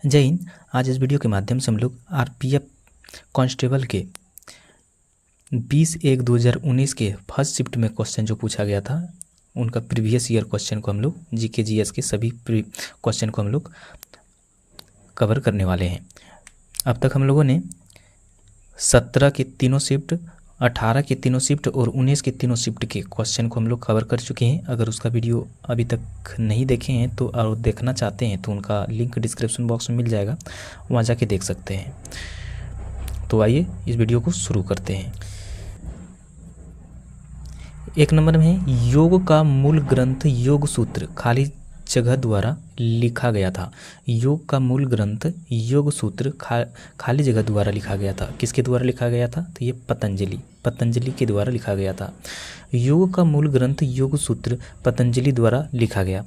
जय हिंद। आज इस वीडियो के माध्यम से हम लोग आरपीएफ कांस्टेबल के 20/1/2019 के फर्स्ट शिफ्ट में क्वेश्चन जो पूछा गया था उनका प्रीवियस ईयर क्वेश्चन को हम लोग जीके जीएस के सभी क्वेश्चन को हम लोग कवर करने वाले हैं। अब तक हम लोगों ने 17 के तीनों शिफ्ट, 18 के तीनों शिफ्ट और 19 के तीनों शिफ्ट के क्वेश्चन को हम लोग कवर कर चुके हैं। अगर उसका वीडियो अभी तक नहीं देखे हैं तो और देखना चाहते हैं तो उनका लिंक डिस्क्रिप्शन बॉक्स में मिल जाएगा, वहाँ जाके देख सकते हैं। तो आइए इस वीडियो को शुरू करते हैं। 1 नंबर में है योग का मूल ग्रंथ योग सूत्र खाली जगह द्वारा लिखा गया था। योग का मूल ग्रंथ योग सूत्र खाली जगह द्वारा लिखा गया था। किसके द्वारा लिखा गया था? तो ये पतंजलि के द्वारा लिखा गया था। योग का मूल ग्रंथ योग सूत्र पतंजलि द्वारा लिखा गया।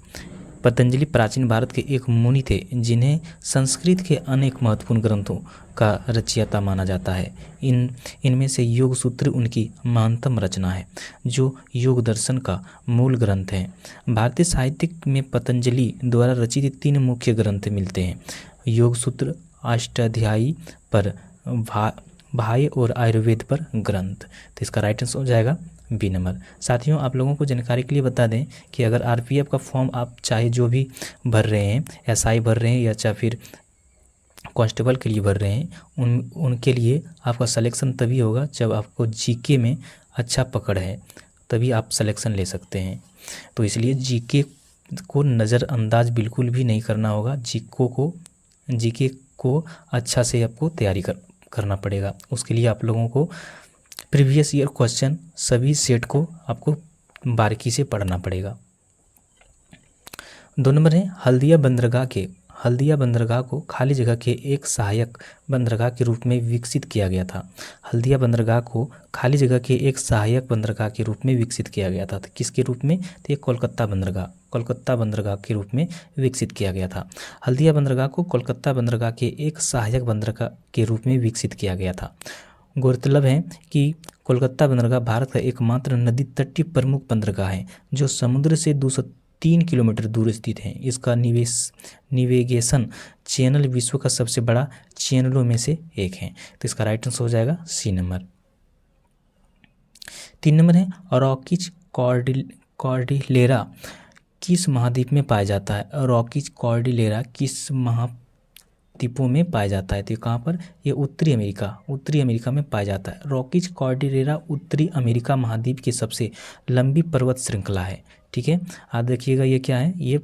पतंजलि प्राचीन भारत के एक मुनि थे जिन्हें संस्कृत के अनेक महत्वपूर्ण ग्रंथों का रचयिता माना जाता है। इनमें से योग सूत्र उनकी महानतम रचना है जो योग दर्शन का मूल ग्रंथ है। भारतीय साहित्य में पतंजलि द्वारा रचित 3 मुख्य ग्रंथ मिलते हैं। योग सूत्र, अष्टाध्यायी पर भाय और आयुर्वेद पर ग्रंथ। तो इसका राइट आंसर हो जाएगा बी नंबर। साथियों, आप लोगों को जानकारी के लिए बता दें कि अगर आरपीएफ का फॉर्म आप चाहे जो भी भर रहे हैं, एसआई भर रहे हैं या चाहे फिर कांस्टेबल के लिए भर रहे हैं, उनके लिए आपका सिलेक्शन तभी होगा जब आपको जीके में अच्छा पकड़ है, तभी आप सिलेक्शन ले सकते हैं। तो इसलिए जीके को नज़रअंदाज बिल्कुल भी नहीं करना होगा। जीके को अच्छा से आपको तैयारी करना पड़ेगा। उसके लिए आप लोगों को प्रीवियस ईयर क्वेश्चन सभी सेट को आपको बारीकी से पढ़ना पड़ेगा। 2 नंबर है हल्दिया बंदरगाह को खाली जगह के एक सहायक बंदरगाह के रूप में विकसित किया गया था। हल्दिया बंदरगाह को खाली जगह के एक सहायक बंदरगाह के रूप में विकसित किया गया था। तो किसके रूप में? तो ये कोलकाता बंदरगाह के रूप में विकसित किया गया था। हल्दिया बंदरगाह को कोलकाता बंदरगाह के एक सहायक बंदरगाह के रूप में विकसित किया गया था। गौरतलब है कि कोलकाता बंदरगाह भारत का एकमात्र नदी तटीय प्रमुख बंदरगाह है जो समुद्र से 203 किलोमीटर दूर स्थित है। इसका नेविगेशन चैनल विश्व का सबसे बड़ा चैनलों में से एक है। तो इसका राइट आंसर हो जाएगा सी नंबर। 3 नंबर है रॉकीज कॉर्डिलेरा किस महाद्वीप में पाया जाता है? रॉकीज कॉर्डिलेरा किस महाद्वीपों में पाया जाता है? तो कहाँ पर? ये उत्तरी अमेरिका में पाया जाता है। रॉकीज कॉर्डिलेरा उत्तरी अमेरिका महाद्वीप की सबसे लंबी पर्वत श्रृंखला है। ठीक है, आप देखिएगा ये क्या है, ये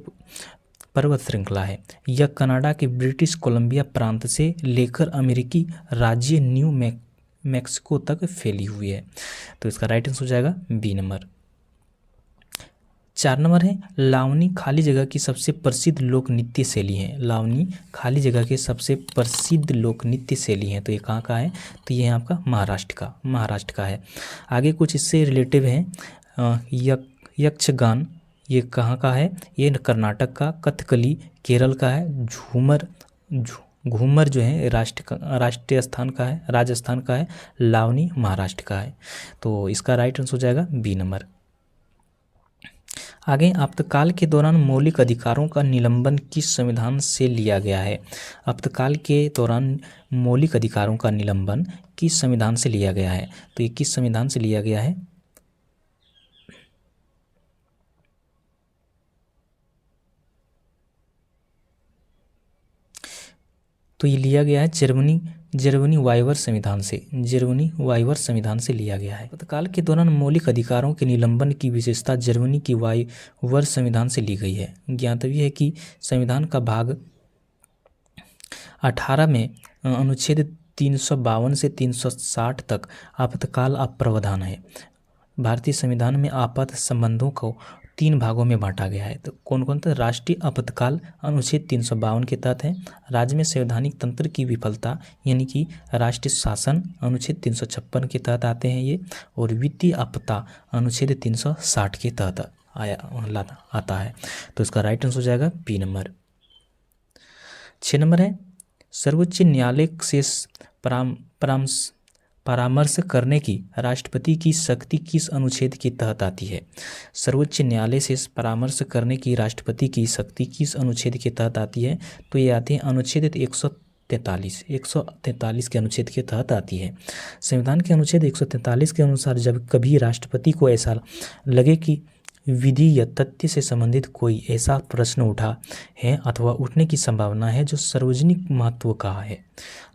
पर्वत श्रृंखला है। यह कनाडा के ब्रिटिश कोलंबिया प्रांत से लेकर अमेरिकी राज्य न्यू मैक्सिको तक फैली हुई है। तो इसका राइट आंसर हो जाएगा बी नंबर। 4 नंबर है लावनी खाली जगह की सबसे प्रसिद्ध लोक नृत्य शैली है। लावनी खाली जगह के सबसे प्रसिद्ध लोक नृत्य शैली है। तो ये कहाँ का है? तो ये है आपका महाराष्ट्र का है। आगे कुछ इससे रिलेटिव है। यक्षगान ये कहाँ का है? ये कर्नाटक का। कथकली केरल का है। घूमर जो है राजस्थान का है। लावनी महाराष्ट्र का है। तो इसका राइट आंसर हो जाएगा बी नंबर। आगे आपातकाल के दौरान मौलिक अधिकारों का निलंबन किस संविधान से लिया गया है? आपातकाल के दौरान मौलिक अधिकारों का निलंबन किस संविधान से लिया गया है? तो ये किस संविधान से लिया गया है? तो ये लिया गया है जर्मनी वाइवर संविधान से लिया गया है। आपातकाल के दौरान मौलिक अधिकारों के निलंबन की विशेषता जर्मनी की वाइवर संविधान से ली गई है। ज्ञातव्य है कि संविधान का भाग 18 में अनुच्छेद 352 से 360 तक आपातकाल प्रावधान है। भारतीय संविधान में आपात संबंधों को 3 भागों में बांटा गया है। तो कौन कौन? तो राष्ट्रीय आपातकाल अनुच्छेद 352 के तहत है। राज्य में संवैधानिक तंत्र की विफलता यानी कि राष्ट्रीय शासन अनुच्छेद 356 के तहत आते हैं ये। और वित्तीय आपदा अनुच्छेद 360 के तहत आता है। तो इसका राइट आंसर हो जाएगा बी नंबर। 6 नंबर है सर्वोच्च न्यायालय से परामर्श करने की राष्ट्रपति की शक्ति किस अनुच्छेद के तहत आती है? सर्वोच्च न्यायालय से परामर्श करने की राष्ट्रपति की शक्ति किस अनुच्छेद के तहत आती है? तो ये आती है अनुच्छेद 143 के अनुच्छेद के तहत आती है। संविधान के अनुच्छेद 143 के अनुसार जब कभी राष्ट्रपति को ऐसा लगे कि विधि या तथ्य से संबंधित कोई ऐसा प्रश्न उठा है अथवा उठने की संभावना है जो सार्वजनिक महत्व का है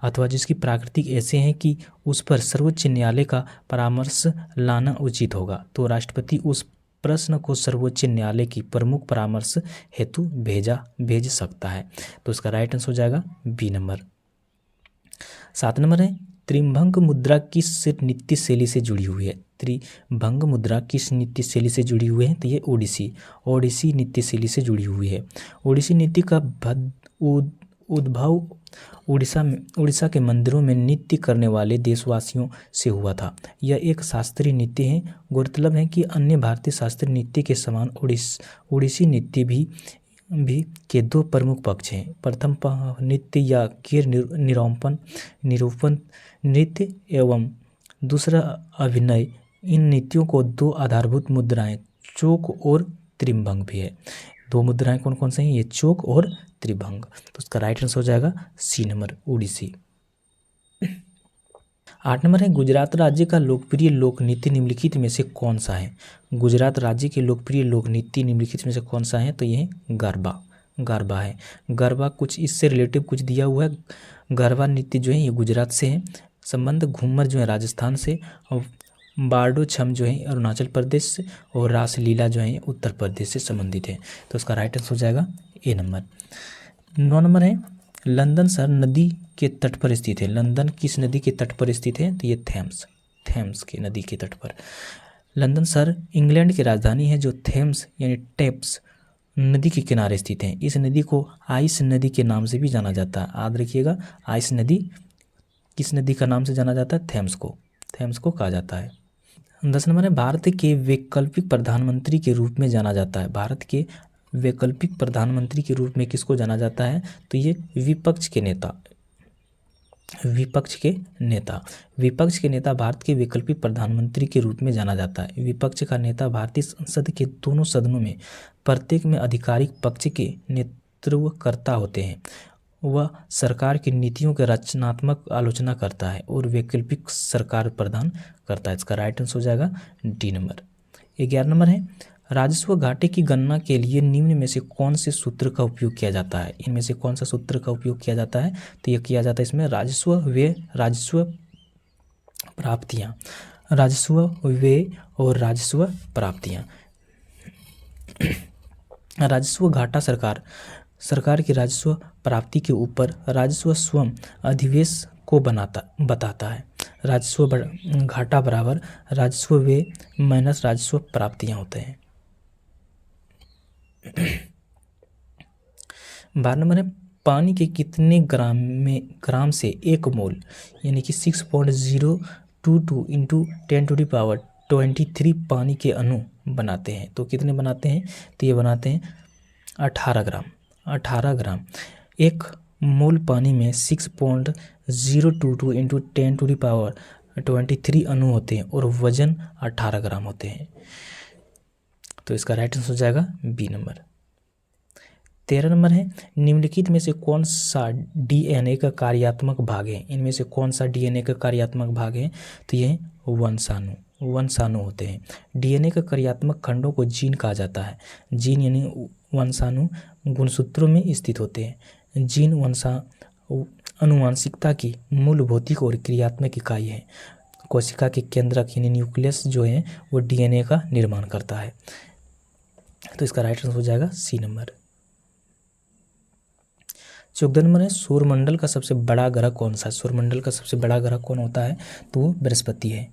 अथवा जिसकी प्राकृतिक ऐसे हैं कि उस पर सर्वोच्च न्यायालय का परामर्श लाना उचित होगा, तो राष्ट्रपति उस प्रश्न को सर्वोच्च न्यायालय की प्रमुख परामर्श हेतु भेज सकता है। तो इसका राइट आंसर हो जाएगा बी नंबर। 7 नंबर है त्रिभंग मुद्रा किस नृत्य शैली से जुड़ी हुई है? त्रिभंग मुद्रा किस नृत्य शैली से जुड़ी हुई है? तो ये ओडिसी नृत्य शैली से जुड़ी हुई है। ओडिसी नृत्य का उद्भव उड़ीसा के मंदिरों में नृत्य करने वाले देशवासियों से हुआ था। यह एक शास्त्रीय नृत्य है। गौरतलब है कि अन्य भारतीय शास्त्रीय नृत्य के समान ओडिसी नृत्य भी के दो प्रमुख पक्ष हैं। प्रथम नृत्य या कीर निरूपण नृत्य एवं दूसरा अभिनय। इन नृत्यों को दो आधारभूत मुद्राएं चोक और त्रिभंग भी है। दो मुद्राएं कौन कौन से हैं? ये चोक और त्रिभंग। तो उसका राइट आंसर हो जाएगा सी नंबर ओडिसी। 8 नंबर है गुजरात राज्य का लोकप्रिय लोक नृत्य निम्नलिखित में से कौन सा है? गुजरात राज्य के लोकप्रिय लोक नृत्य निम्नलिखित में से कौन सा है? तो ये गरबा है। गरबा कुछ इससे रिलेटिव कुछ दिया हुआ है। गरबा नृत्य जो है ये गुजरात से है संबंध, घूमर जो है राजस्थान से, और बारडो छम जो है अरुणाचल प्रदेश से, और रासलीला जो है उत्तर प्रदेश से संबंधित है। तो उसका राइट आंसर हो जाएगा ए नंबर। 9 नंबर है लंदन शहर नदी के तट पर स्थित है। लंदन किस नदी के तट पर स्थित है? तो ये थेम्स के नदी के तट पर। लंदन शहर इंग्लैंड की राजधानी है जो थेम्स यानी टेप्स नदी के किनारे स्थित है। इस नदी को आइस नदी के नाम से भी जाना जाता है। याद रखिएगा, आइस नदी किस नदी का नाम से जाना जाता है? थेम्स को कहा जाता है। 10 नंबर है भारत के वैकल्पिक प्रधानमंत्री के रूप में जाना जाता है। भारत के वैकल्पिक प्रधानमंत्री के रूप में किसको जाना जाता है? तो ये विपक्ष के नेता भारत के वैकल्पिक प्रधानमंत्री के रूप में जाना जाता है। विपक्ष का नेता भारतीय संसद के दोनों सदनों में प्रत्येक में आधिकारिक पक्ष के नेतृत्वकर्ता होते हैं। वह सरकार की नीतियों के रचनात्मक आलोचना करता है और वैकल्पिक सरकार प्रदान करता है। इसका राइट आंसर हो जाएगा डी नंबर। 11 नंबर है राजस्व घाटे की गणना के लिए निम्न में से कौन से सूत्र का उपयोग किया जाता है? इनमें से कौन सा सूत्र का उपयोग किया जाता है? तो यह किया जाता है इसमें राजस्व व्यय, राजस्व प्राप्तियां, राजस्व व्यय और राजस्व प्राप्तियां। राजस्व घाटा सरकार की राजस्व प्राप्ति के ऊपर राजस्व स्वयं अधिवेश को बताता है। राजस्व घाटा बराबर राजस्व व्यय माइनस राजस्व प्राप्तियां होते हैं। 12 नंबर है पानी के कितने ग्राम से 1 मोल यानी कि 6.022 इंटू 10⁻23 पानी के अणु बनाते हैं? तो कितने बनाते हैं? तो ये बनाते हैं 18 ग्राम। 1 मोल पानी में 6.022 इंटू 10⁻23 अणु होते हैं और वजन 18 ग्राम होते हैं। तो इसका राइट आंसर हो जाएगा बी नंबर। 13 नंबर है निम्नलिखित में से कौन सा डीएनए का कार्यात्मक भाग है? इनमें से कौन सा डीएनए का कार्यात्मक भाग है? तो ये वंशाणु होते हैं। डीएनए का कार्यात्मक खंडों को जीन कहा जाता है। जीन यानी वंशाणु गुणसूत्रों में स्थित होते हैं। जीन आनुवंशिकता की मूल भौतिक और क्रियात्मक इकाई है। कोशिका के केंद्रक यानी न्यूक्लियस जो है वो डीएनए का निर्माण करता है। तो इसका राइट आंसर हो जाएगा सी नंबर। 14 नंबर है सौरमंडल का सबसे बड़ा ग्रह कौन सा? सौरमंडल का सबसे बड़ा ग्रह कौन होता है? तो वो बृहस्पति है।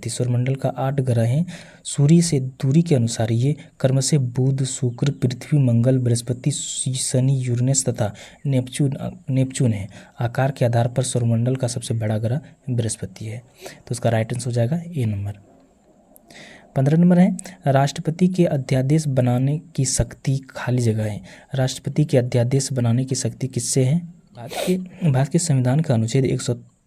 सौरमंडल का 8 ग्रह हैं। सूर्य से दूरी के अनुसार ये क्रमशः बुध, शुक्र, पृथ्वी, मंगल, बृहस्पति, शनि, यूरेनस तथा नेपच्यून है। आकार के आधार पर सौरमंडल का सबसे बड़ा ग्रह बृहस्पति है। तो उसका राइट आंसर हो जाएगा ए नंबर। 15 नंबर है राष्ट्रपति के अध्यादेश बनाने की शक्ति खाली जगह है। राष्ट्रपति के अध्यादेश बनाने की शक्ति किससे है? भारत के संविधान का अनुच्छेद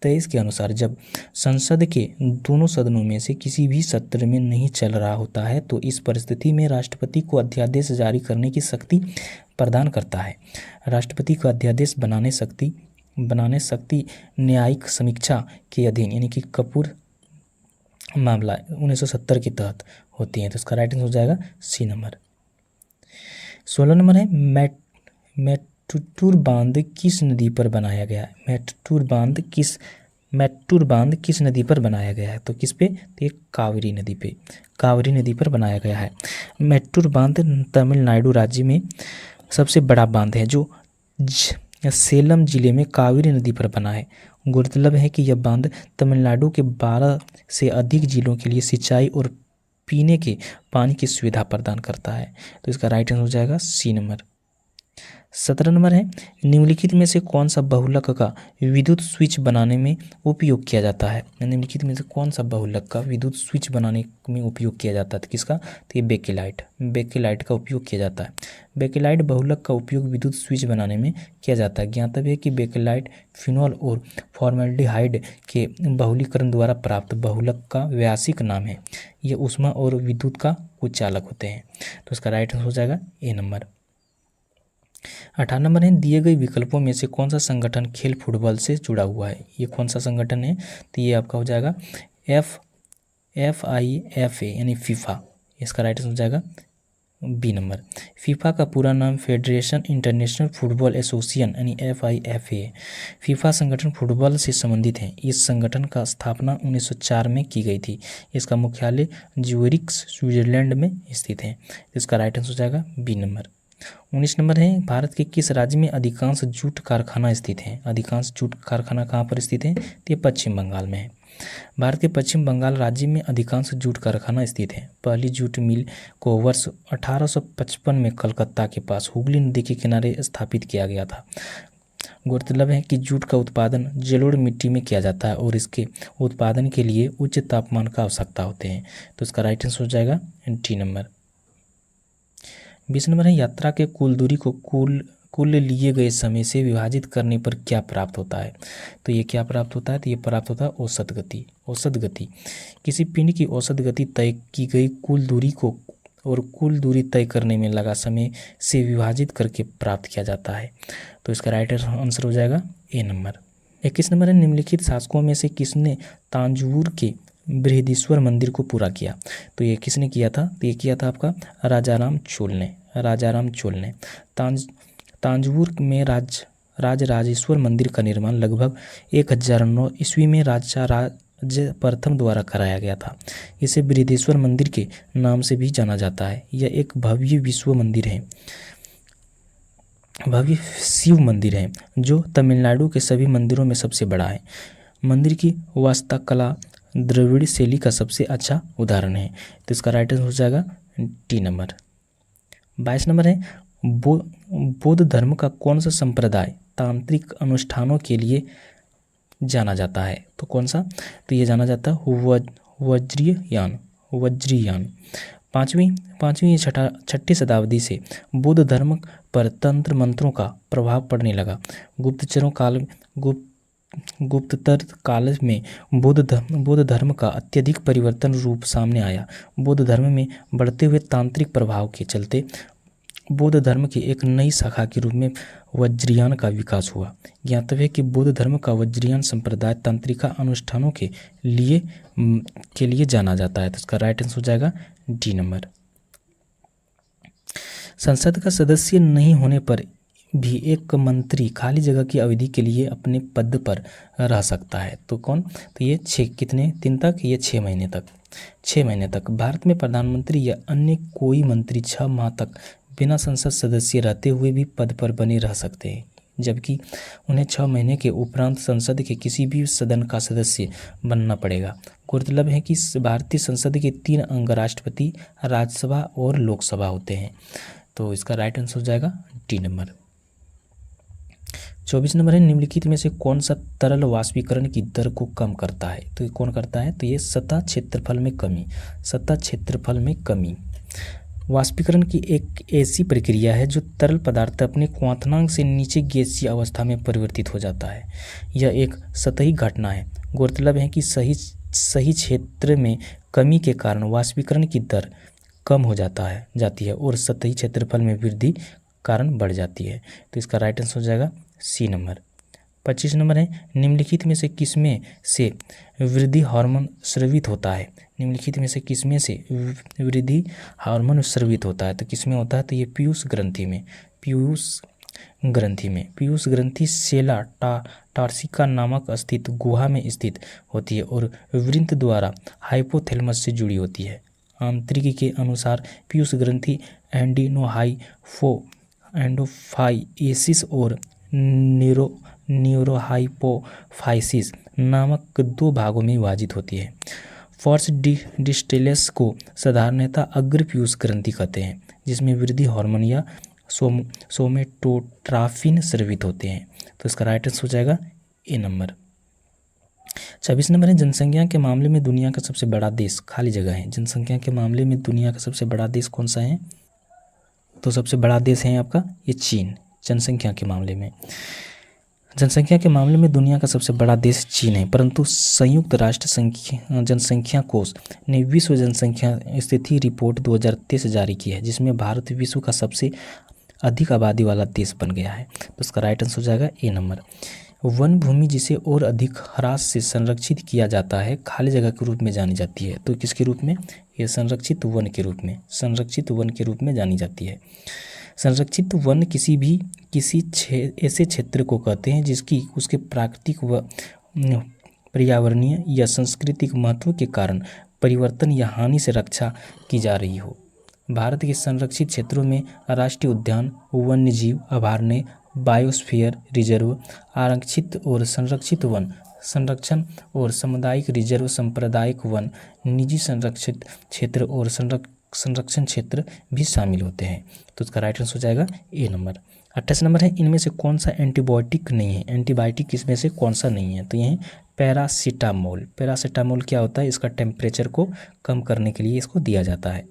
23 के अनुसार जब संसद के दोनों सदनों में से किसी भी सत्र में नहीं चल रहा होता है तो इस परिस्थिति में राष्ट्रपति को अध्यादेश जारी करने की शक्ति प्रदान करता है। राष्ट्रपति को अध्यादेश बनाने शक्ति न्यायिक समीक्षा के अधीन यानी कि कपूर मामला 1970 के तहत होती है। तो इसका राइट आंसर हो जाएगा सी नंबर। 16 नंबर है मेट्टूर बांध किस नदी पर बनाया गया है? मेट्टूर बांध किस नदी पर बनाया गया है? तो किस पे? तो ये कावेरी नदी पर बनाया गया है। मेट्टूर बांध तमिलनाडु राज्य में सबसे बड़ा बांध है जो सेलम जिले में कावेरी नदी पर बना है। गौरतलब है कि यह बांध तमिलनाडु के 12 से अधिक जिलों के लिए सिंचाई और पीने के पानी की सुविधा प्रदान करता है। तो इसका राइट आंसर हो जाएगा सी नंबर। 17 नंबर है निम्नलिखित में से कौन सा बहुलक का विद्युत स्विच बनाने में उपयोग किया जाता है? निम्नलिखित में से कौन सा बहुलक का विद्युत स्विच बनाने में उपयोग किया जाता है? तो किसका? तो ये बेकेलाइट का उपयोग किया जाता है। बेकेलाइट बहुलक का उपयोग विद्युत स्विच बनाने में किया जाता है। ज्ञातव्य है कि बेकेलाइट फिनॉल और फॉर्मेल्डिहाइड के बहुलीकरण द्वारा प्राप्त बहुलक का व्यावसायिक नाम है। ये ऊष्मा और विद्युत का कुचालक होते हैं। तो इसका राइट आंसर हो जाएगा ए नंबर। 18 नंबर है दिए गए विकल्पों में से कौन सा संगठन खेल फुटबॉल से जुड़ा हुआ है? ये कौन सा संगठन है? तो ये आपका हो जाएगा FIFA यानी फीफा। इसका राइट आंसर हो जाएगा बी नंबर। फीफा का पूरा नाम फेडरेशन इंटरनेशनल फुटबॉल एसोसिएशन यानी FIFA है। फीफा संगठन फुटबॉल से संबंधित है। इस संगठन का स्थापना 1904 में की गई थी। इसका मुख्यालय ज्यूरिख स्विट्जरलैंड में स्थित है। इसका राइट आंसर हो जाएगा बी नंबर। 19 नंबर है भारत के किस राज्य में अधिकांश जूट कारखाना स्थित हैं? अधिकांश जूट कारखाना कहाँ पर स्थित है? तो ये पश्चिम बंगाल में है। भारत के पश्चिम बंगाल राज्य में अधिकांश जूट कारखाना स्थित है। पहली जूट मिल को वर्ष 1855 में कलकत्ता के पास हुगली नदी के किनारे स्थापित किया गया था। गौरतलब है कि जूट का उत्पादन जलोढ़ मिट्टी में किया जाता है और इसके उत्पादन के लिए उच्च तापमान का आवश्यकता होते हैं। तो इसका राइट आंसर हो जाएगा डी नंबर। 20 नंबर है यात्रा के कुल दूरी को कुल लिए गए समय से विभाजित करने पर क्या प्राप्त होता है? तो ये क्या प्राप्त होता है? तो ये प्राप्त होता है औसत गति। किसी पिंड की औसत गति तय की गई कुल दूरी को और कुल दूरी तय करने में लगा समय से विभाजित करके प्राप्त किया जाता है। तो इसका राइट आंसर हो जाएगा ए नंबर। 21 नंबर है निम्नलिखित शासकों में से किसने तांजौर के बृहदीश्वर मंदिर को पूरा किया? तो ये किसने किया था? तो ये किया था आपका राजाराम चोल ने। तांजौर में राजराजेश्वर मंदिर का निर्माण लगभग 1009 ईस्वी में राजा प्रथम द्वारा कराया गया था। इसे बृहदीश्वर मंदिर के नाम से भी जाना जाता है। यह एक भव्य शिव मंदिर है जो तमिलनाडु के सभी मंदिरों में सबसे बड़ा है। मंदिर की वास्तुकला द्रविड़ शैली का सबसे अच्छा उदाहरण है। तो इसका राइट आंसर हो जाएगा डी नंबर। 22 नंबर है बौद्ध धर्म का कौन सा संप्रदाय तांत्रिक अनुष्ठानों के लिए जाना जाता है? तो कौन सा? तो ये जाना जाता है वज्रयान। 5वीं या 6ठी शताब्दी से बौद्ध धर्म पर तंत्र मंत्रों का प्रभाव पड़ने लगा। गुप्ततर काल में बौद्ध धर्म का अत्यधिक परिवर्तन रूप सामने आया। बौद्ध धर्म में बढ़ते हुए तांत्रिक प्रभाव के चलते बौद्ध धर्म की एक नई शाखा के रूप में वज्रयान का विकास हुआ। ज्ञातव्य है कि बौद्ध धर्म का वज्रयान संप्रदाय तांत्रिका अनुष्ठानों के लिए जाना जाता है। तो इसका राइट आंसर हो जाएगा डी नंबर। संसद का सदस्य नहीं होने पर भी एक मंत्री खाली जगह की अवधि के लिए अपने पद पर रह सकता है। तो कौन? तो ये कितने दिन तक? ये 6 महीने तक। भारत में प्रधानमंत्री या अन्य कोई मंत्री 6 माह तक बिना संसद सदस्य रहते हुए भी पद पर बने रह सकते हैं, जबकि उन्हें 6 महीने के उपरांत संसद के किसी भी सदन का सदस्य बनना पड़ेगा। गौरतलब है कि भारतीय संसद के 3 अंग राष्ट्रपति, राज्यसभा और लोकसभा होते हैं। तो इसका राइट आंसर हो जाएगा डी नंबर। 24 नंबर है निम्नलिखित में से कौन सा तरल वाष्पीकरण की दर को कम करता है? तो ये कौन करता है? तो ये सतह क्षेत्रफल में कमी। वाष्पीकरण की एक ऐसी प्रक्रिया है जो तरल पदार्थ अपने क्वथनांक से नीचे गैसीय अवस्था में परिवर्तित हो जाता है। यह एक सतही घटना है। गौरतलब है कि सही क्षेत्र में कमी के कारण वाष्पीकरण की दर कम हो जाती है और सतही क्षेत्रफल में वृद्धि कारण बढ़ जाती है। तो इसका राइट आंसर हो जाएगा सी नंबर। 25 नंबर है, निम्नलिखित में से किसमें से वृद्धि हार्मोन स्रावित होता है? निम्नलिखित में से किसमें से वृद्धि हार्मोन स्रावित होता है? तो किसमें होता है? तो ये पीयूष ग्रंथि में। पीयूष ग्रंथि सेला टार्सिका नामक स्थित गुहा में स्थित होती है और वृंत द्वारा हाइपोथैलेमस से जुड़ी होती है। आंतरिकी के अनुसार पीयूष ग्रंथि एंडोफाइएसिस और न्यूरोहाइपोफाइसिस नामक दो भागों में विभाजित होती है। फॉर्स डिस्टेलेस को साधारणतः अग्र पीयूष ग्रंथि कहते हैं, जिसमें वृद्धि हार्मोन या सोमेटोट्राफिन स्रावित होते हैं। तो इसका राइट आंसर हो जाएगा ए नंबर। 26 नंबर है, जनसंख्या के मामले में दुनिया का सबसे बड़ा देश खाली जगह है। जनसंख्या के मामले में दुनिया का सबसे बड़ा देश कौन सा है? तो सबसे बड़ा देश है आपका ये चीन। जनसंख्या के मामले में दुनिया का सबसे बड़ा देश चीन है, परंतु संयुक्त राष्ट्र जनसंख्या कोष ने विश्व जनसंख्या स्थिति रिपोर्ट 2023 जारी की है, जिसमें भारत विश्व का सबसे अधिक आबादी वाला देश बन गया है। तो इसका राइट आंसर हो जाएगा ए नंबर। वन भूमि जिसे और अधिक ह्रास से संरक्षित किया जाता है खाली जगह के रूप में जानी जाती है। तो किसके रूप में? ये संरक्षित वन के रूप में जानी जाती है। संरक्षित वन किसी ऐसे क्षेत्र को कहते हैं जिसकी उसके प्राकृतिक व पर्यावरणीय या सांस्कृतिक महत्व के कारण परिवर्तन या हानि से रक्षा की जा रही हो। भारत के संरक्षित क्षेत्रों में राष्ट्रीय उद्यान, वन्यजीव अभयारण्य, बायोस्फीयर रिजर्व, आरक्षित और संरक्षित वन, संरक्षण और सामुदायिक रिजर्व, सांप्रदायिक वन, निजी संरक्षित क्षेत्र और संरक्षण क्षेत्र भी शामिल होते हैं। तो उसका राइट आंसर हो जाएगा ए नंबर। 28 नंबर है, इनमें से कौन सा एंटीबायोटिक नहीं है? एंटीबायोटिक इसमें से कौन सा नहीं है? तो ये है पैरासीटामोल। पैरासीटामोल क्या होता है? इसका टेम्परेचर को कम करने के लिए इसको दिया जाता है।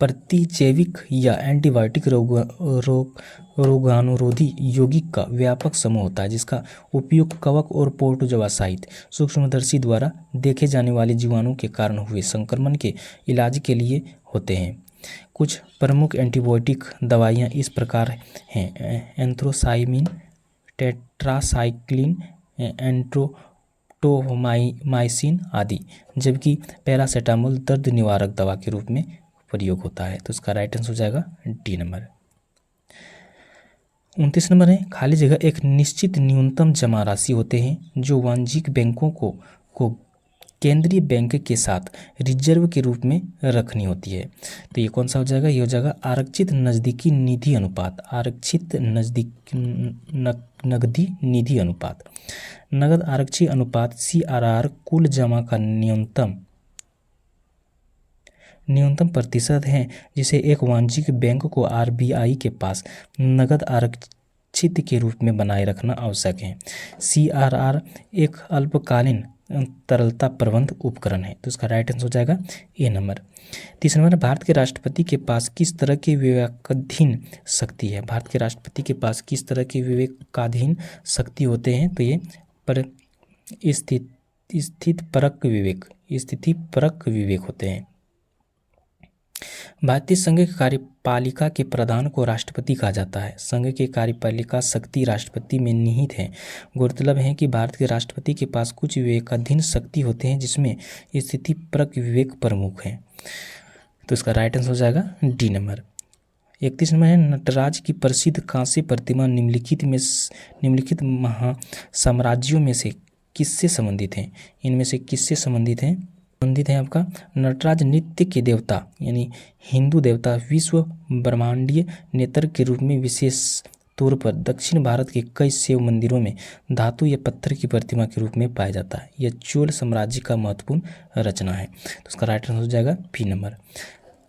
प्रतिजैविक या एंटीबायोटिक रोगाणुरोधी यौगिक का व्यापक समूह होता है, जिसका उपयोग कवक और प्रोटोजोआ सहित सूक्ष्मदर्शी द्वारा देखे जाने वाले जीवाणु के कारण हुए संक्रमण के इलाज के लिए होते हैं। कुछ प्रमुख एंटीबायोटिक दवाइयाँ इस प्रकार हैं: एंथ्रासाइक्लिन, टेट्रासाइक्लिन, एंट्रोटोमाइसिन आदि, जबकि पैरासीटामोल दर्द निवारक दवा के रूप में प्रयोग होता है। तो इसका राइट आंसर हो जाएगा डी नंबर। 29 नंबर है, खाली जगह एक निश्चित न्यूनतम जमा राशि होते हैं जो वाणिज्यिक बैंकों को केंद्रीय बैंक के साथ रिजर्व के रूप में रखनी होती है। तो ये कौन सा हो जाएगा? ये हो जाएगा आरक्षित नज़दीकी निधि अनुपात। नगदी निधि अनुपात, नगद आरक्षित अनुपात CRR कुल जमा का न्यूनतम प्रतिशत है, जिसे एक वाणिज्यिक बैंक को RBI के पास नगद आरक्षित के रूप में बनाए रखना आवश्यक है। CRR एक अल्पकालीन तरलता प्रबंध उपकरण है। तो इसका राइट आंसर हो जाएगा ए नंबर। 30 नंबर, भारत के राष्ट्रपति के पास किस तरह की विवेकाधीन शक्ति है? भारत के राष्ट्रपति के पास किस तरह की विवेकाधीन शक्ति होते हैं? तो ये स्थितिपरक विवेक होते हैं। भारतीय संघ की कार्यपालिका के प्रधान को राष्ट्रपति कहा जाता है। संघ की कार्यपालिका शक्ति राष्ट्रपति में निहित है। गौरतलब है कि भारत के राष्ट्रपति के पास कुछ विवेकाधीन शक्ति होते हैं, जिसमें स्थितिपरक विवेक प्रमुख है। तो इसका राइट आंसर हो जाएगा डी नंबर। 31 नंबर है, नटराज की प्रसिद्ध कांस्य प्रतिमा निम्नलिखित महासाम्राज्यों में से किससे संबंधित है? इनमें से किससे संबंधित है आपका? नटराज नृत्य के देवता यानी हिंदू देवता विश्व ब्रह्मांडीय नेत्र के रूप में विशेष तौर पर दक्षिण भारत के कई शिव मंदिरों में धातु या पत्थर की प्रतिमा के रूप में पाया जाता है। यह चोल साम्राज्य का महत्वपूर्ण रचना है। तो उसका राइट आंसर हो जाएगा बी नंबर।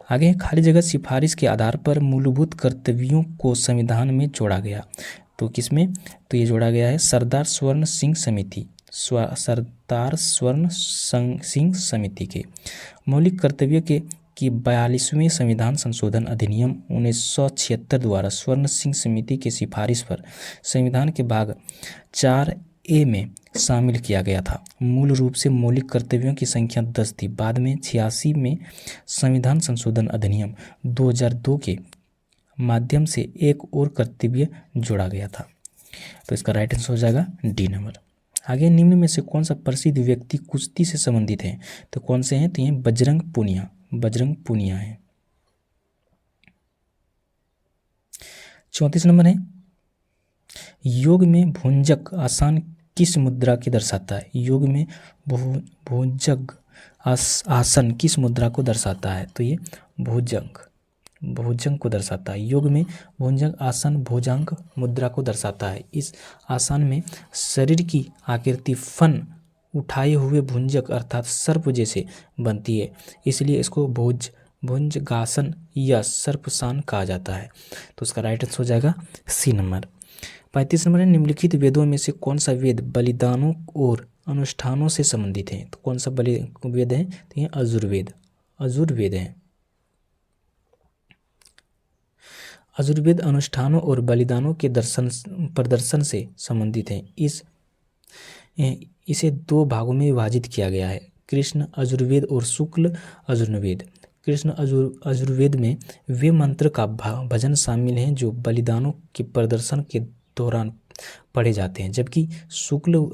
आगे खाली जगह सिफारिश के आधार पर मूलभूत कर्तव्यों को संविधान में जोड़ा गया। तो किसमें? तो ये जोड़ा गया है सरदार स्वर्ण सिंह समिति के। मौलिक कर्तव्य कि 42वें संविधान संशोधन अधिनियम 1976 द्वारा स्वर्ण सिंह समिति की सिफारिश पर संविधान के भाग 4A में शामिल किया गया था। मूल रूप से मौलिक कर्तव्यों की संख्या 10 थी। बाद में 86 में संविधान संशोधन अधिनियम 2002 के माध्यम से एक और कर्तव्य जोड़ा गया था। तो इसका राइट आंसर हो जाएगा डी नंबर। आगे निम्न में से कौन सा प्रसिद्ध व्यक्ति कुश्ती से संबंधित है? तो कौन से हैं? तो ये बजरंग पूनिया है। 34 नंबर है, योग में भुजंग आसन किस मुद्रा की दर्शाता है? योग में भुजंग आसन किस मुद्रा को दर्शाता है? तो ये भुजंग को दर्शाता है। योग में भुजंग आसन भुजंग मुद्रा को दर्शाता है। इस आसन में शरीर की आकृति फन उठाए हुए भुजंग अर्थात सर्प जैसे बनती है, इसलिए इसको भुजंगासन या सर्पसान कहा जाता है। तो उसका राइट आंसर हो जाएगा सी नंबर। 35 नंबर है, निम्नलिखित वेदों में से कौन सा वेद बलिदानों और अनुष्ठानों से संबंधित है? तो कौन सा वेद है? तो ये अजुर्वेद है। अजुर्वेद अनुष्ठानों और बलिदानों के प्रदर्शन से संबंधित है। इसे 2 भागों में विभाजित किया गया है, कृष्ण अजुर्वेद और शुक्ल अजुर्वेद। कृष्ण अजुर्वेद में वे मंत्र का भजन शामिल हैं जो बलिदानों के प्रदर्शन के दौरान पढ़े जाते हैं, जबकि शुक्ल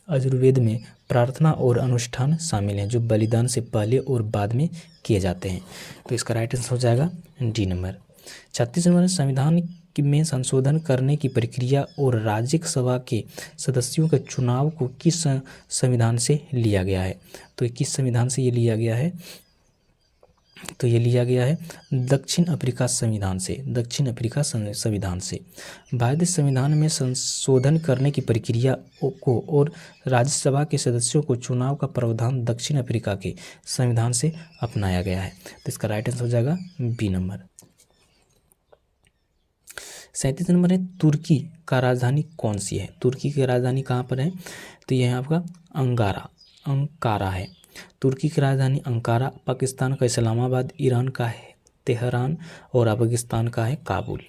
अजुर्वेद में प्रार्थना और अनुष्ठान शामिल हैं जो बलिदान से पहले और बाद में किए जाते हैं। तो इसका राइट आंसर हो जाएगा डी नंबर। 36 नंबर, संविधान में संशोधन करने की प्रक्रिया और राज्यसभा के सदस्यों के चुनाव को किस संविधान से लिया गया है? तो किस संविधान से ये लिया गया है? तो ये लिया गया है दक्षिण अफ्रीका संविधान से। भारतीय संविधान में संशोधन करने की प्रक्रिया को और राज्यसभा के सदस्यों को चुनाव का प्रावधान दक्षिण अफ्रीका के संविधान से अपनाया गया है। तो इसका राइट आंसर हो जाएगा बी नंबर। 37 नंबर है, तुर्की का राजधानी कौन सी है? तुर्की की राजधानी कहाँ पर है? तो यह आपका अंकारा है। तुर्की की राजधानी अंकारा, पाकिस्तान का इस्लामाबाद, ईरान का है तेहरान और अफगानिस्तान का है काबुल।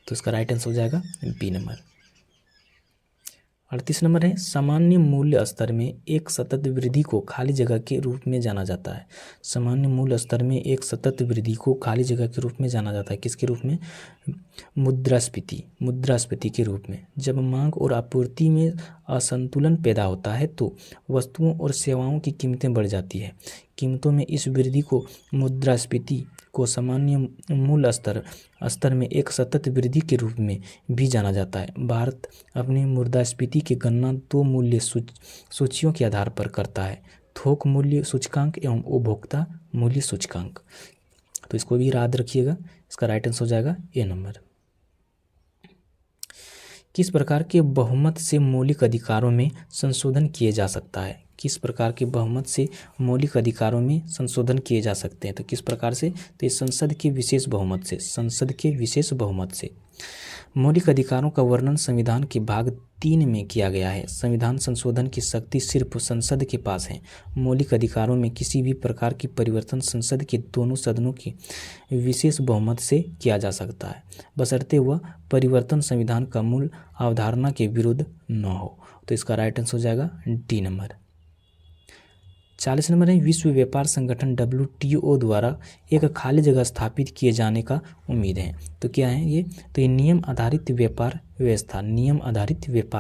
तो इसका राइट आंसर हो जाएगा बी नंबर। 38 नंबर है, सामान्य मूल्य स्तर में एक सतत वृद्धि को खाली जगह के रूप में जाना जाता है। सामान्य मूल्य स्तर में एक सतत वृद्धि को खाली जगह के रूप में जाना जाता है। किसके रूप में? मुद्रास्फीति के रूप में। जब मांग और आपूर्ति में असंतुलन पैदा होता है तो वस्तुओं और सेवाओं की कीमतें बढ़ जाती है। कीमतों में इस वृद्धि को मुद्रास्फीति को सामान्य मूल्य स्तर में एक सतत वृद्धि के रूप में भी जाना जाता है। भारत अपनी मुद्रास्फीति की गणना 2 मूल्य सूचियों के आधार पर करता है, थोक मूल्य सूचकांक एवं उपभोक्ता मूल्य सूचकांक। तो इसको भी याद रखिएगा। इसका राइट आंसर हो जाएगा ए नंबर। किस प्रकार के बहुमत से मौलिक अधिकारों में संशोधन किए जा सकता है? किस प्रकार के बहुमत से मौलिक अधिकारों में संशोधन किए जा सकते हैं? तो किस प्रकार से? तो संसद के विशेष बहुमत से। मौलिक अधिकारों का वर्णन संविधान के भाग 3 में किया गया है। संविधान संशोधन की शक्ति सिर्फ संसद के पास है। मौलिक अधिकारों में किसी भी प्रकार की परिवर्तन संसद के दोनों सदनों के विशेष बहुमत से किया जा सकता है, बशर्ते वह परिवर्तन संविधान का मूल अवधारणा के विरुद्ध न हो। तो इसका राइट आंसर हो जाएगा डी नंबर। 40 नंबर है, विश्व व्यापार संगठन WTO द्वारा एक खाली जगह स्थापित किए जाने का उम्मीद है। तो क्या है ये? तो ये नियम आधारित व्यापार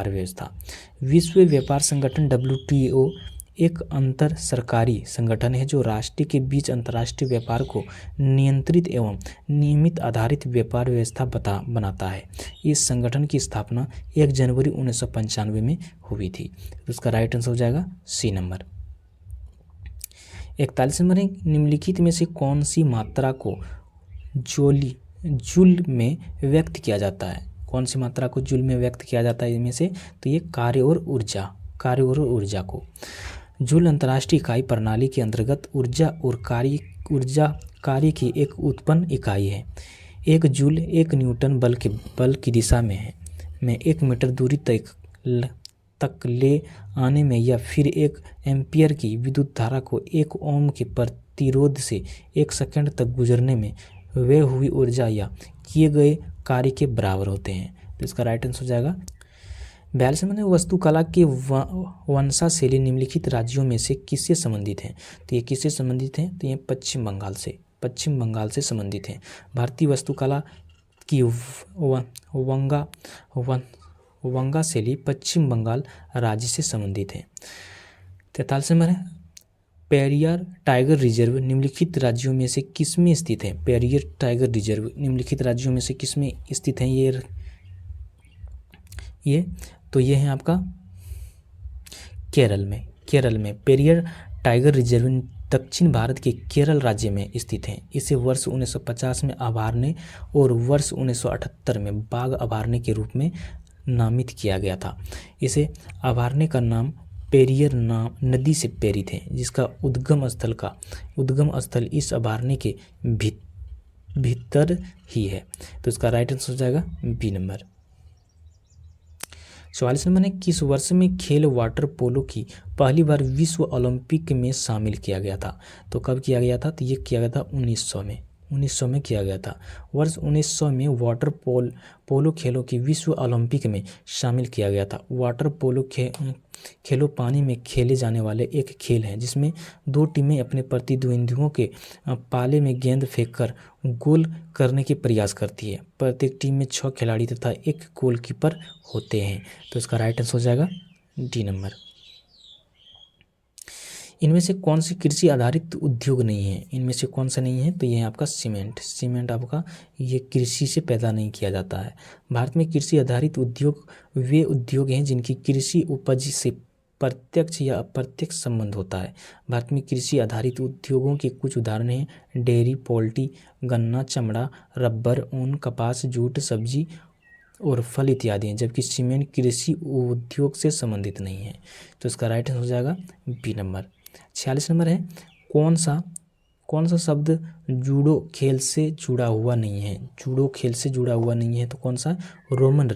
व्यवस्था। विश्व व्यापार संगठन WTO एक अंतर सरकारी संगठन है जो राष्ट्र के बीच अंतर्राष्ट्रीय व्यापार को नियंत्रित एवं नियमित आधारित व्यापार व्यवस्था बनाता है। इस संगठन की स्थापना 1 जनवरी 1995 में हुई थी। तो उसका राइट आंसर हो जाएगा सी नंबर। 41 नंबर है, निम्नलिखित में से कौन सी मात्रा को जूल में व्यक्त किया जाता है? कौन सी मात्रा को जूल में व्यक्त किया जाता है इनमें से? तो ये कार्य और ऊर्जा को। जूल अंतर्राष्ट्रीय इकाई प्रणाली के अंतर्गत ऊर्जा और कार्य की एक उत्पन्न इकाई है। 1 जूल 1 न्यूटन बल की दिशा में 1 मीटर दूरी तक ले आने में या फिर 1 एम्पियर की विद्युत धारा को 1 ओम के प्रतिरोध से 1 सेकंड तक गुजरने में व्यय हुई ऊर्जा या किए गए कार्य के बराबर होते हैं। तो इसका राइट आंसर हो जाएगा 42 में वस्तुकला की वंशा शैली निम्नलिखित राज्यों में से किससे संबंधित है? तो ये किससे संबंधित है? तो ये पश्चिम बंगाल से संबंधित है। भारतीय वस्तुकला की वंगा शैली पश्चिम बंगाल राज्य से संबंधित है। 43 नंबर है पेरियार टाइगर रिजर्व निम्नलिखित राज्यों में से किसमें स्थित है? पेरियार टाइगर रिजर्व निम्नलिखित राज्यों में से किसमें स्थित है? ये है आपका केरल में पेरियार टाइगर रिजर्व दक्षिण भारत के केरल राज्य में स्थित है। इसे वर्ष 1950 में अभयारण्य और वर्ष 1978 में बाघ अभयारण्य के रूप में नामित किया गया था। इसे अभयारण्य का नाम पेरियार नदी से प्रेरित है, जिसका उद्गम स्थल इस अभयारण्य के भीतर ही है। तो इसका राइट आंसर हो जाएगा बी नंबर। 44 नंबर है किस वर्ष में खेल वाटर पोलो की पहली बार विश्व ओलंपिक में शामिल किया गया था? तो कब किया गया था? तो ये किया गया था 1900 में किया गया था। वर्ष 1900 में वाटर पोलो खेलों की विश्व ओलंपिक में शामिल किया गया था। वाटर पोलो खेलों पानी में खेले जाने वाले एक खेल है जिसमें 2 टीमें अपने प्रतिद्वंदियों के पाले में गेंद फेंककर गोल करने के प्रयास करती है। प्रत्येक टीम में 6 खिलाड़ी तथा 1 गोलकीपर होते हैं। तो इसका राइट आंसर हो जाएगा डी नंबर। इनमें से कौन सी कृषि आधारित उद्योग नहीं है? इनमें से कौन सा नहीं है? तो ये है आपका सीमेंट आपका ये कृषि से पैदा नहीं किया जाता है। भारत में कृषि आधारित उद्योग वे उद्योग हैं जिनकी कृषि उपज से प्रत्यक्ष या अप्रत्यक्ष संबंध होता है। भारत में कृषि आधारित उद्योगों के कुछ उदाहरण हैं डेयरी, पोल्ट्री, गन्ना, चमड़ा, रबर, ऊन, कपास, जूट, सब्जी और फल इत्यादि हैं, जबकि सीमेंट कृषि उद्योग से संबंधित नहीं है। तो इसका राइट आंसर हो जाएगा बी नंबर। 46 नंबर है कौन सा शब्द जूडो खेल से जुड़ा हुआ नहीं है? जूडो खेल से जुड़ा हुआ नहीं है तो कौन सा? Roman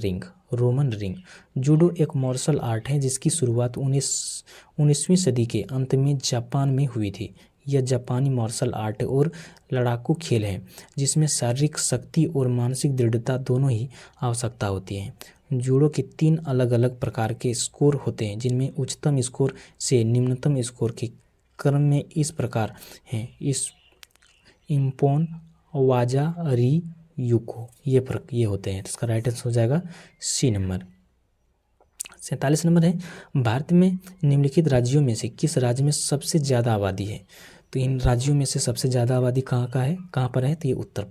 ring. जूडो एक मार्शल आर्ट है जिसकी शुरुआत 19वीं सदी के अंत में जापान में हुई थी। यह जापानी मार्शल आर्ट और लड़ाकू खेल है जिसमें शारीरिक शक्ति और मानसिक दृढ़ता दोनों ही आवश्यकता होती है। जूडो के 3 अलग अलग प्रकार के स्कोर होते हैं जिनमें उच्चतम स्कोर से निम्नतम स्कोर के क्रम में इस प्रकार हैं इम्पोन, वाजा, री, युको ये होते हैं। इसका राइट आंसर हो जाएगा सी नंबर। 47 नंबर है भारत में निम्नलिखित राज्यों में से किस राज्य में सबसे ज़्यादा आबादी है? तो इन राज्यों में से सबसे ज़्यादा आबादी कहाँ पर है? तो ये उत्तर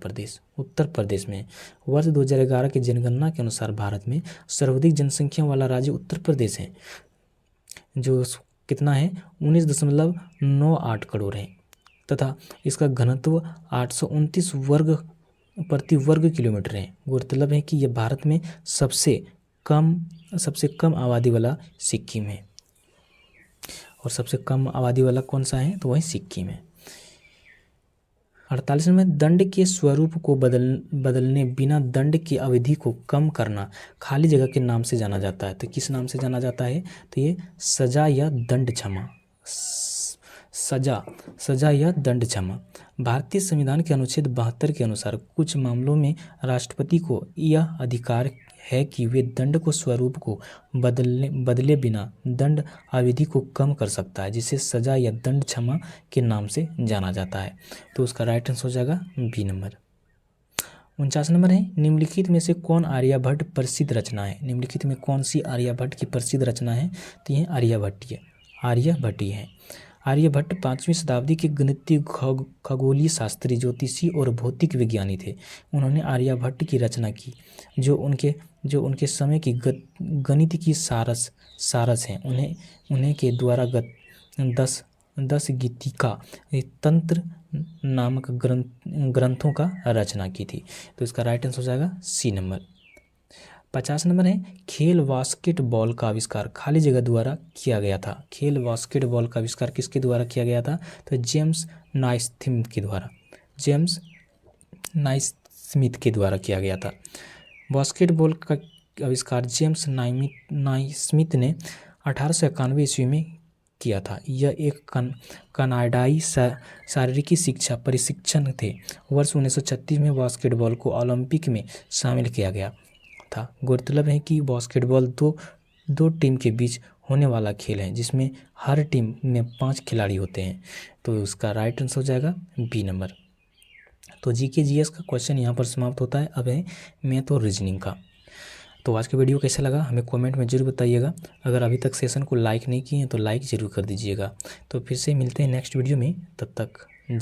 प्रदेश में। वर्ष 2011 की जनगणना के अनुसार भारत में सर्वाधिक जनसंख्या वाला राज्य उत्तर प्रदेश है, जो कितना है 19.98 करोड़ है तथा इसका घनत्व 829 प्रति वर्ग किलोमीटर है। गौरतलब है कि यह भारत में सबसे कम आबादी वाला सिक्किम है और सबसे कम आबादी वाला कौन सा है? तो वही सिक्किम है। 48 में दंड के स्वरूप को बदलने बिना दंड की अवधि को कम करना खाली जगह के नाम से जाना जाता है। तो किस नाम से जाना जाता है? तो ये सजा या दंड क्षमा। सजा या दंड क्षमा। भारतीय संविधान के अनुच्छेद 72 के अनुसार कुछ मामलों में राष्ट्रपति को यह अधिकार है कि वे दंड को स्वरूप को बदले बिना दंड अवधि को कम कर सकता है, जिसे सजा या दंड क्षमा के नाम से जाना जाता है। तो उसका राइट आंसर हो जाएगा बी नंबर। 49 नंबर है निम्नलिखित में से कौन आर्यभट्ट प्रसिद्ध रचना है? निम्नलिखित में कौन सी आर्यभट्ट की प्रसिद्ध रचना है? तो यह आर्यभट्ट है। आर्यभट्ट 5वीं शताब्दी के गणितीय, खगोलीय शास्त्री, ज्योतिषी और भौतिक विज्ञानी थे। उन्होंने आर्यभट्ट की रचना की जो उनके समय की गणित की सारस हैं। उन्हें के द्वारा 10 गीतिका तंत्र नामक ग्रंथों का रचना की थी। तो इसका राइट आंसर हो जाएगा सी नंबर। 50 नंबर है खेल बास्केटबॉल का आविष्कार खाली जगह द्वारा किया गया था। खेल बास्केटबॉल का आविष्कार किसके द्वारा किया गया था? तो जेम्स नाइस्मिथ के द्वारा किया गया था। बास्केटबॉल का आविष्कार जेम्स नाइस्मिथ ने 1891 ईस्वी में किया था। यह एक कनाडाई शारीरिक शिक्षा प्रशिक्षण थे। वर्ष 1936 में बास्केटबॉल को ओलंपिक में शामिल किया गया था। गौरतलब है कि बास्केटबॉल दो टीम के बीच होने वाला खेल है, जिसमें हर टीम में 5 खिलाड़ी होते हैं। तो उसका राइट आंसर हो जाएगा बी नंबर। तो जीके जीएस का क्वेश्चन यहाँ पर समाप्त होता है। अब है मैथ और रीजनिंग का। तो आज का वीडियो कैसा लगा हमें कमेंट में जरूर बताइएगा। अगर अभी तक सेशन को लाइक नहीं किए हैं तो लाइक ज़रूर कर दीजिएगा। तो फिर से मिलते हैं नेक्स्ट वीडियो में, तब तक